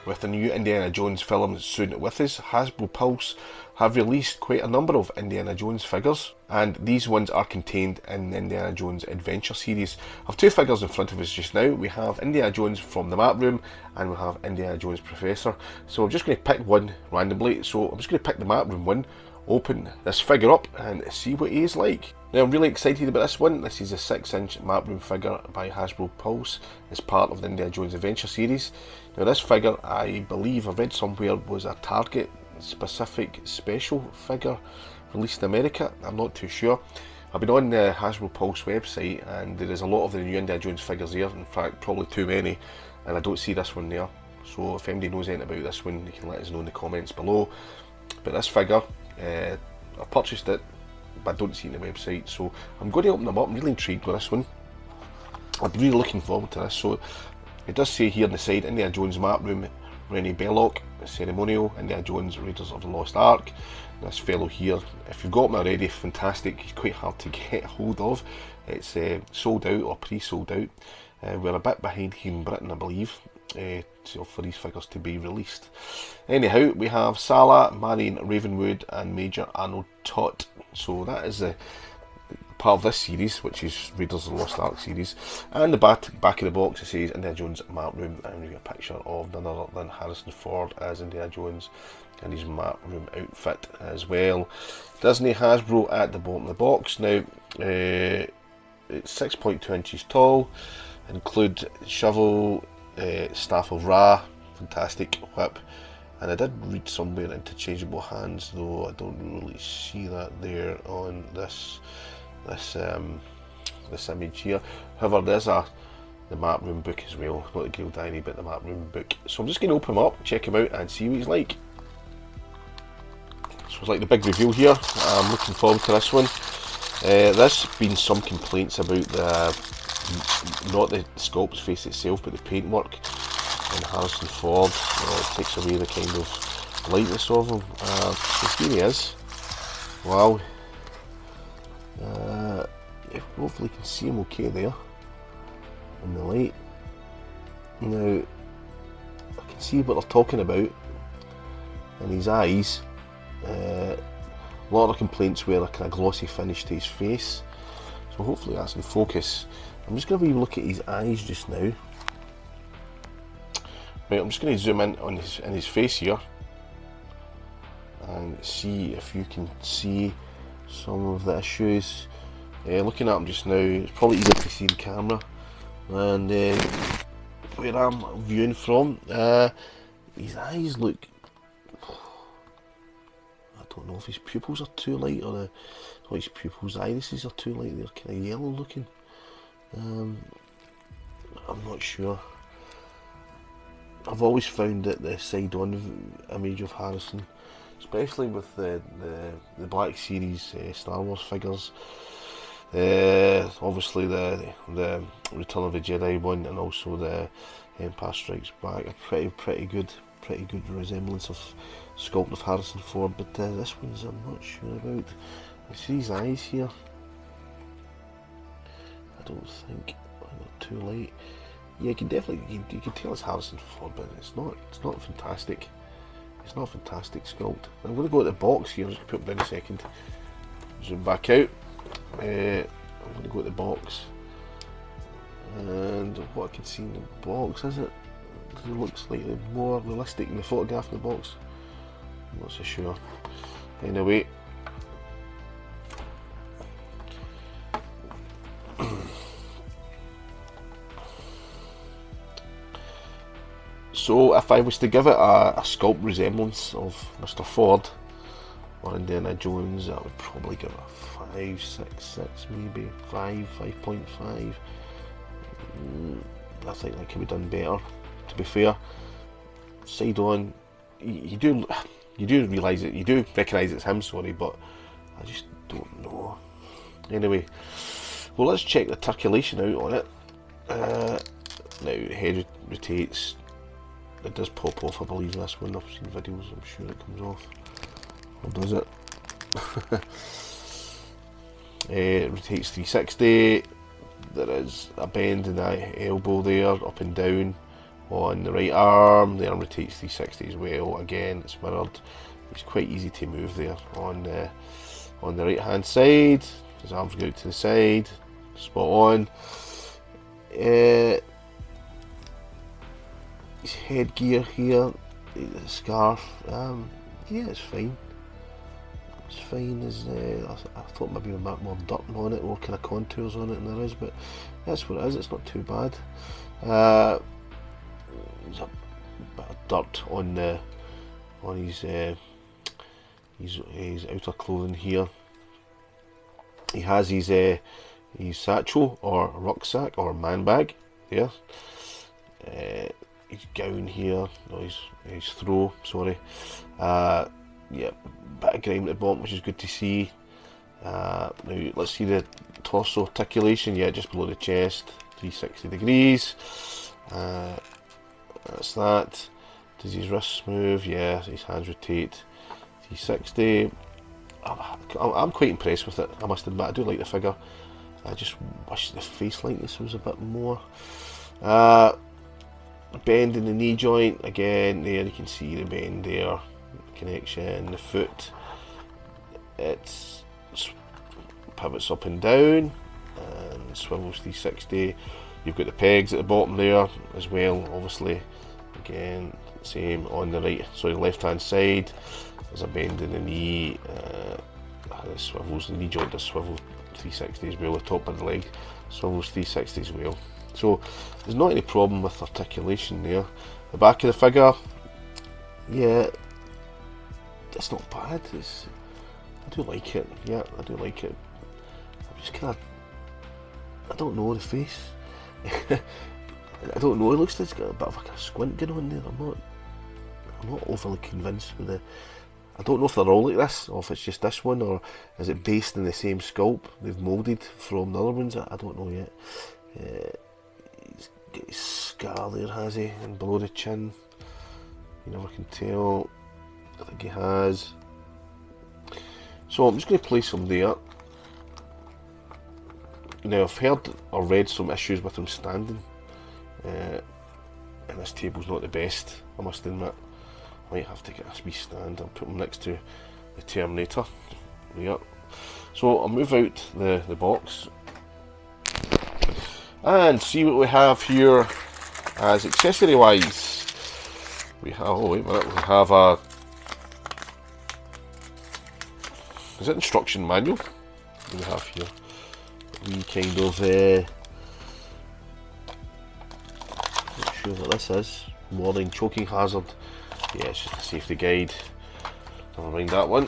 With the new Indiana Jones film soon with us, Hasbro Pulse have released quite a number of Indiana Jones figures, and these ones are contained in the Indiana Jones Adventure series. I have two figures in front of us just now. We have Indiana Jones from the Map Room, and we have Indiana Jones Professor. So I'm just going to pick one randomly. So I'm just going to pick the Map Room one, open this figure up, and see what he is like. Now I'm really excited about this one. This is a 6-inch Map Room figure by Hasbro Pulse. It's part of the Indiana Jones Adventure series. Now this figure, I believe I read somewhere, was a Target specific special figure released in America. I'm not too sure. I've been on the Hasbro Pulse website, and there is a lot of the new Indiana Jones figures there. In fact, probably too many, and I don't see this one there. So if anybody knows anything about this one, you can let us know in the comments below. But this figure, I purchased it, but I don't see it on the website, so I'm going to open them up. I'm really intrigued with this one. I'm really looking forward to this. So it does say here on the side, Indiana Jones Map Room, Rennie Belloc, Ceremonial, Indiana Jones Raiders of the Lost Ark. This fellow here, if you've got him already, fantastic. He's quite hard to get hold of. It's sold out or pre-sold out. We're a bit behind here in Britain, I believe, so for these figures to be released. Anyhow, we have Salah, Marion Ravenwood, and Major Arnold Tot. So that is the part of this series, which is Raiders of the Lost Ark series. And the back of the box, it says Indiana Jones Map Room, and we get a picture of none other than Harrison Ford as Indiana Jones in his Map Room outfit as well. Disney Hasbro at the bottom of the box. Now it's 6.2 inches tall. Include shovel, staff of Ra, fantastic whip, and I did read somewhere interchangeable hands, though I don't really see that there on this image here. However, there's the Map Room book as well, not the Grail Diary, but the Map Room book. So I'm just going to open him up, check him out, and see what he's like. So it's like the big reveal here. I'm looking forward to this one. There's been some complaints about not the sculpt's face itself, but the paintwork in Harrison Ford. It takes away the kind of lightness of him. So here he is. Wow. Hopefully you can see him okay there in the light. Now I can see what they're talking about in his eyes. A lot of complaints were a kind of glossy finish to his face, so hopefully that's in focus. I'm just going to look at his eyes just now. Right, I'm just going to zoom in on his face here and see if you can see some of the issues. Looking at him just now, it's probably easier to see in camera, and where I'm viewing from, his eyes look, I don't know if his pupils are too light, or his pupils' irises are too light. They're kind of yellow looking. I'm not sure. I've always found that the side-on image of Harrison, especially with the Black Series Star Wars figures, obviously the Return of the Jedi one, and also the Empire Strikes Back, a pretty good resemblance of sculpt of Harrison Ford, but this one's I'm not sure about. I see his eyes here. I don't think they're too light. Yeah, you can definitely you can tell it's Harrison Ford, but it's not fantastic. It's not a fantastic sculpt. I'm going to go at the box here. Just put it down a second. Zoom back out. I'm going to go at the box, and what I can see in the box, does it look slightly more realistic than the photograph in the box? I'm not so sure. Anyway, so if I was to give it a sculpt resemblance of Mr. Ford or Indiana Jones, I would probably give it a 5, 6, 6, maybe 5.5. I think that could be done better, to be fair. Side on, you do realise it, you do recognise it's him, sorry, but I just don't know. Anyway, well, let's check the articulation out on it. Now, the head rotates. It does pop off, I believe, in this one. I've seen videos, I'm sure it comes off. Or does it? It rotates 360. There is a bend in that elbow there, up and down. On the right arm, the arm rotates 360 as well. Again, it's mirrored. It's quite easy to move there. On the right hand side, his arms go out to the side, spot on. His headgear here, the scarf, yeah, it's fine. It's fine. I thought maybe a bit more dirt on it, more kind of contours on it than there is, but that's what it is. It's not too bad. There's a bit of dirt on his outer clothing here. He has his satchel or rucksack or man bag there. His gown here, no, his throw, sorry. Yeah, bit of grime at the bottom, which is good to see. Now let's see the torso articulation. Yeah, just below the chest, 360 degrees. That's that. Does his wrists move? Yeah, his hands rotate 360. I'm quite impressed with it, I must admit. I do like the figure. I just wish the face likeness was a bit more. Bend in the knee joint, again, there you can see the bend there, connection, the foot, it pivots up and down and swivels 360. You've got the pegs at the bottom there as well, obviously. Again, same on the left hand side. There's a bend in the knee, it swivels, the knee joint does swivel 360 as well, the top of the leg swivels 360 as well. So there's not any problem with articulation there. The back of the figure, yeah, it's not bad. I do like it. Yeah, I do like it. I'm just kind of, I don't know the face. I don't know. It looks like it's got a bit of like a squint going on there. I'm not overly convinced with the. I don't know if they're all like this, or if it's just this one, or is it based in the same sculpt they've moulded from the other ones. I don't know yet. He's got his scar there, has he? And below the chin, you never can tell. I think he has. So I'm just going to place him there. Now I've heard or read some issues with him standing, and this table's not the best, I must admit. I might have to get a wee stand. I'll put him next to the Terminator. There. So I'll move out the box and see what we have here as accessory wise. We have, oh wait a minute, we have a, is it instruction manual? What do we have here? We kind of, not sure what this is. Warning, choking hazard. Yeah, it's just a safety guide. Never mind that one.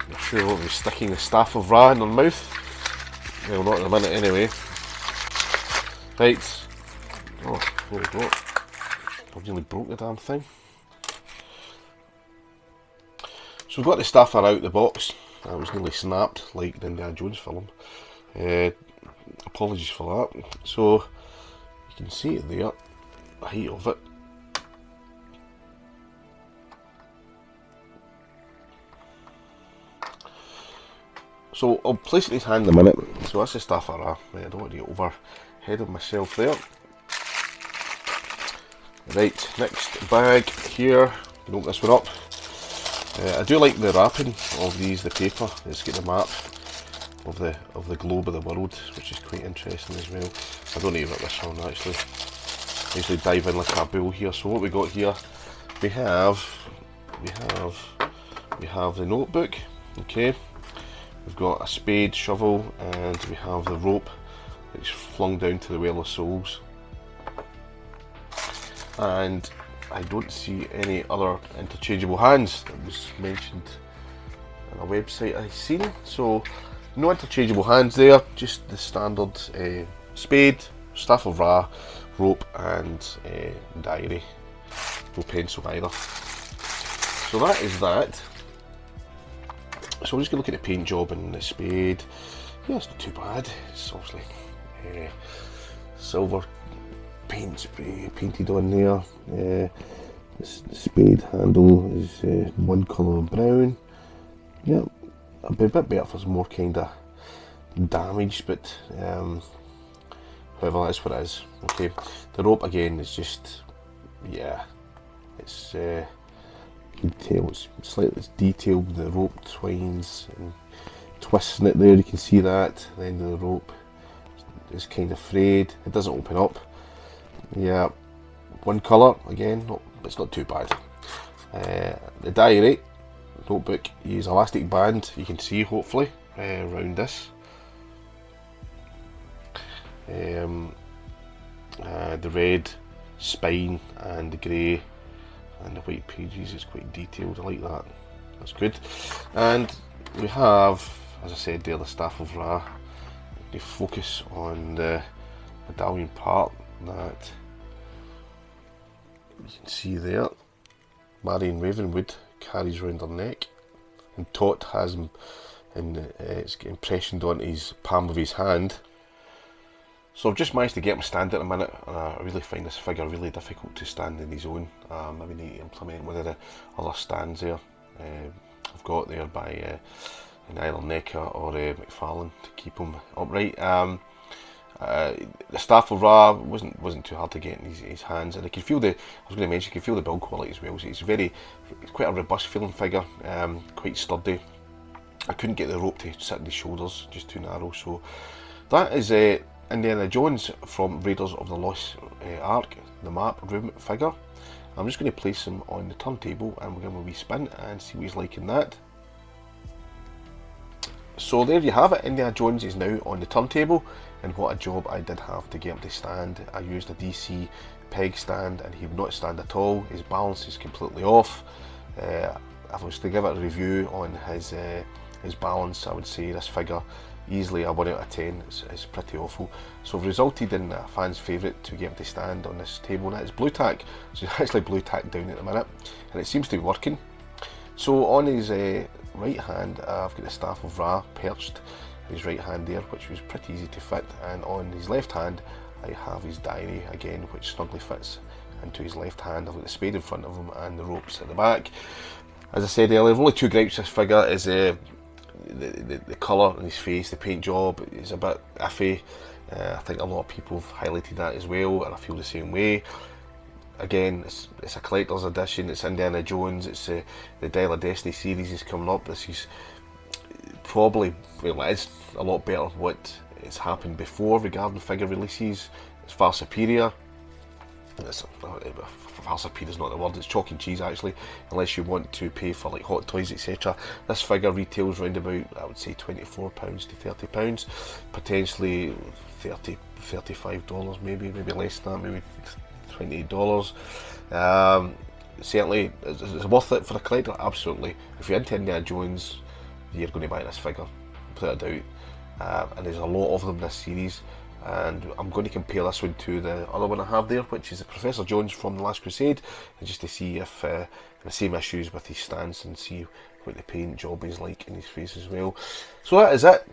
I'm sure we'll be sticking the staff of Ra in their mouth. Well, not in a minute anyway. Right. Oh, what we got? I nearly broke the damn thing. So we've got the staffer out the box. That was nearly snapped like the Indiana Jones film. Apologies for that. So you can see it there, the height of it. So I'll place it in his hand in a minute. So that's the staffer. Right, I don't want to get overhead of myself there. Right, next bag here. You can open this one up. I do like the wrapping of these, the paper. It's got the map of the globe of the world, which is quite interesting as well. I don't need to rip this one actually. I usually dive in like a bull here. So what we got here, we have the notebook. Okay, we've got a spade, shovel, and we have the rope which flung down to the Well of Souls. And I don't see any other interchangeable hands that was mentioned on a website I've seen. So no interchangeable hands there, just the standard spade, staff of Ra, rope, and diary. No pencil either. So that is that. So I'm just going to look at the paint job and the spade. Yeah, it's not too bad. It's obviously silver paint spray painted on there. The spade handle is one colour of brown. Yeah, it'd be a bit better if it was more kind of damaged, but However, that's what it is. Okay, the rope again is just, yeah, it's detailed. It's slightly detailed. The rope twines and twisting it there. You can see that. The end of the rope is kind of frayed. It doesn't open up. Yeah, one colour again. It's not too bad. The diary notebook, use elastic band. You can see hopefully around this. The red spine and the grey and the white pages is quite detailed. I like that. That's good. And we have, as I said there, the Staff of Ra. They focus on the medallion part that you can see there. Marion Ravenwood carries around her neck, and Tot has him, and it's impressioned on his palm of his hand. So I've just managed to get him stand at a minute, and I really find this figure really difficult to stand in his own. Maybe need to implement one of the other stands there. I've got there by either Necker or McFarlane to keep him upright. The Staff of Ra wasn't too hard to get in his hands, and I can feel you can feel the build quality as well. So it's quite a robust feeling figure, quite sturdy. I couldn't get the rope to sit on his shoulders, just too narrow. So that is Indiana Jones from Raiders of the Lost Ark, the Map Room figure. I'm just going to place him on the turntable and we'll give him a wee spin and see what he's like in that. So there you have it, Indiana Jones is now on the turntable, and what a job I did have to get him to stand. I used a DC peg stand and he would not stand at all. His balance is completely off. If I was to give it a review on his balance, I would say this figure easily a 1 out of 10. It's pretty awful. So I've resulted in a fan's favourite to get him to stand on this table, and that is blue tack. So he's actually blue tack down at the minute, and it seems to be working. So on his right hand, I've got the Staff of Ra perched in his right hand there, which was pretty easy to fit, and on his left hand I have his diary again, which snugly fits into his left hand. I've got the spade in front of him and the ropes at the back. As I said earlier, I've only two gripes with this figure is the colour on his face. The paint job is a bit iffy. I think a lot of people have highlighted that as well, and I feel the same way. Again, it's a collector's edition, it's Indiana Jones, it's the Dial of Destiny series is coming up. This is probably, well, it is a lot better what has happened before regarding figure releases. It's far superior. Far superior is not the word, it's chalk and cheese actually, unless you want to pay for like Hot Toys etc. This figure retails around about, I would say, £24 to £30, potentially $35 maybe less than that, maybe $28. Certainly it's worth it for a collector, absolutely. If you're into Indiana Jones, you're going to buy this figure, without a doubt. And there's a lot of them in this series, and I'm going to compare this one to the other one I have there, which is the Professor Jones from The Last Crusade, and just to see if the same issues with his stance, and see what the paint job is like in his face as well. So that is it.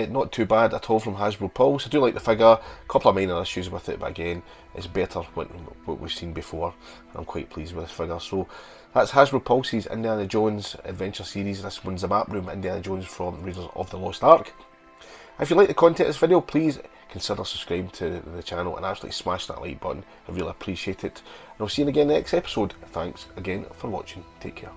Not too bad at all from Hasbro Pulse. I do like the figure, a couple of minor issues with it, but again, it's better than what we've seen before. I'm quite pleased with this figure. So that's Hasbro Pulse's Indiana Jones Adventure Series. This one's the Map Room Indiana Jones from Raiders of the Lost Ark. If you like the content of this video, please consider subscribing to the channel and absolutely smash that like button. I really appreciate it. And I'll see you again in the next episode. Thanks again for watching. Take care.